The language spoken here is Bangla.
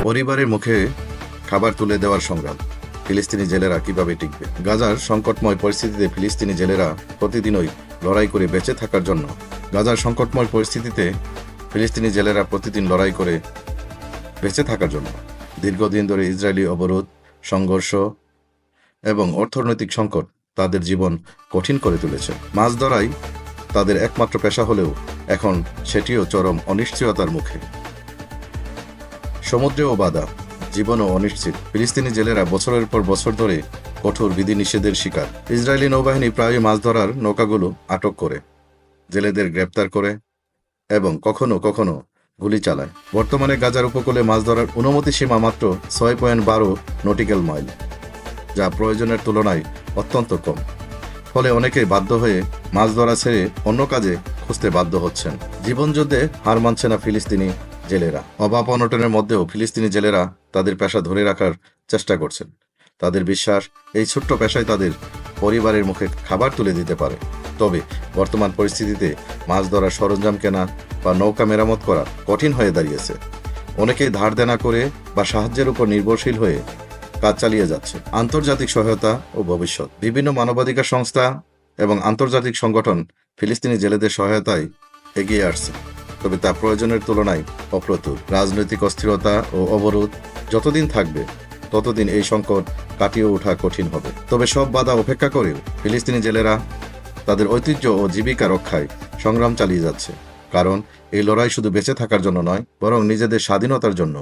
পরিবারের মুখে খাবার তুলে দেওয়ার সংগ্রাম। ফিলিস্তিনি জেলেরা কিভাবে টিকবে? গাজার সংকটময় পরিস্থিতিতে ফিলিস্তিনি জেলেরা প্রতিদিনই লড়াই করে বেঁচে থাকার জন্য গাজার সংকটময় পরিস্থিতিতে ফিলিস্তিনি জেলেরা প্রতিদিন লড়াই করে বেঁচে থাকার জন্য দীর্ঘদিন ধরে ইসরায়েলি অবরোধ, সংঘর্ষ এবং অর্থনৈতিক সংকট তাদের জীবন কঠিন করে তুলেছে। মাছ ধরাই তাদের একমাত্র পেশা হলেও এখন সেটিও চরম অনিশ্চয়তার মুখে। সমুদ্রেও বাধা, জীবনও অনিশ্চিত। ফিলিস্তিনি জেলেরা বছরের পর বছর ধরে কঠোর বিধিনিষেধের শিকার। ইসরায়েলি নৌবাহিনী প্রায়ই মাছ ধরার নৌকাগুলো আটক করে, জেলেদের গ্রেপ্তার করে এবং কখনো কখনো গুলি চালায়। বর্তমানে গাজার উপকূলে মাছ ধরার অনুমতি সীমা মাত্র 6.12 নটিক্যাল মাইল, যা প্রয়োজনের তুলনায় অত্যন্ত কম। ফলে অনেকেই বাধ্য হয়ে মাছ ধরা ছেড়ে অন্য কাজে খুঁজতে বাধ্য হচ্ছেন। জীবনযুদ্ধে হার মানছে না ফিলিস্তিনি জেলেরা। অভাব অনটনের মধ্যেও ফিলিস্তিনি জেলেরা তাদের পেশা ধরে রাখার চেষ্টা করছেন। তাদের বিশ্বাস, এই ছোট্ট পেশায় তাদের পরিবারের মুখে খাবার তুলে দিতে পারে। তবে বর্তমান পরিস্থিতিতে মাছ ধরার সরঞ্জাম কেনা বা নৌকা মেরামত করা কঠিন হয়ে দাঁড়িয়েছে। অনেকেই ধার দেনা করে বা সাহায্যের উপর নির্ভরশীল হয়ে কাজ চালিয়ে যাচ্ছে। আন্তর্জাতিক সহায়তা ও ভবিষ্যৎ। বিভিন্ন মানবাধিকার সংস্থা এবং আন্তর্জাতিক সংগঠন ফিলিস্তিনি জেলেদের সহায়তায় এগিয়ে আসছে, তবে তা প্রয়োজনের তুলনায় অপ্রতুল। রাজনৈতিক অস্থিরতা ও অবরোধ যতদিন থাকবে ততদিন এই সংকট কাটিয়ে ওঠা কঠিন হবে। তবে সব বাধা উপেক্ষা করেও ফিলিস্তিনি জেলেরা তাদের ঐতিহ্য ও জীবিকা রক্ষায় সংগ্রাম চালিয়ে যাচ্ছে, কারণ এই লড়াই শুধু বেঁচে থাকার জন্য নয়, বরং নিজেদের স্বাধীনতার জন্য।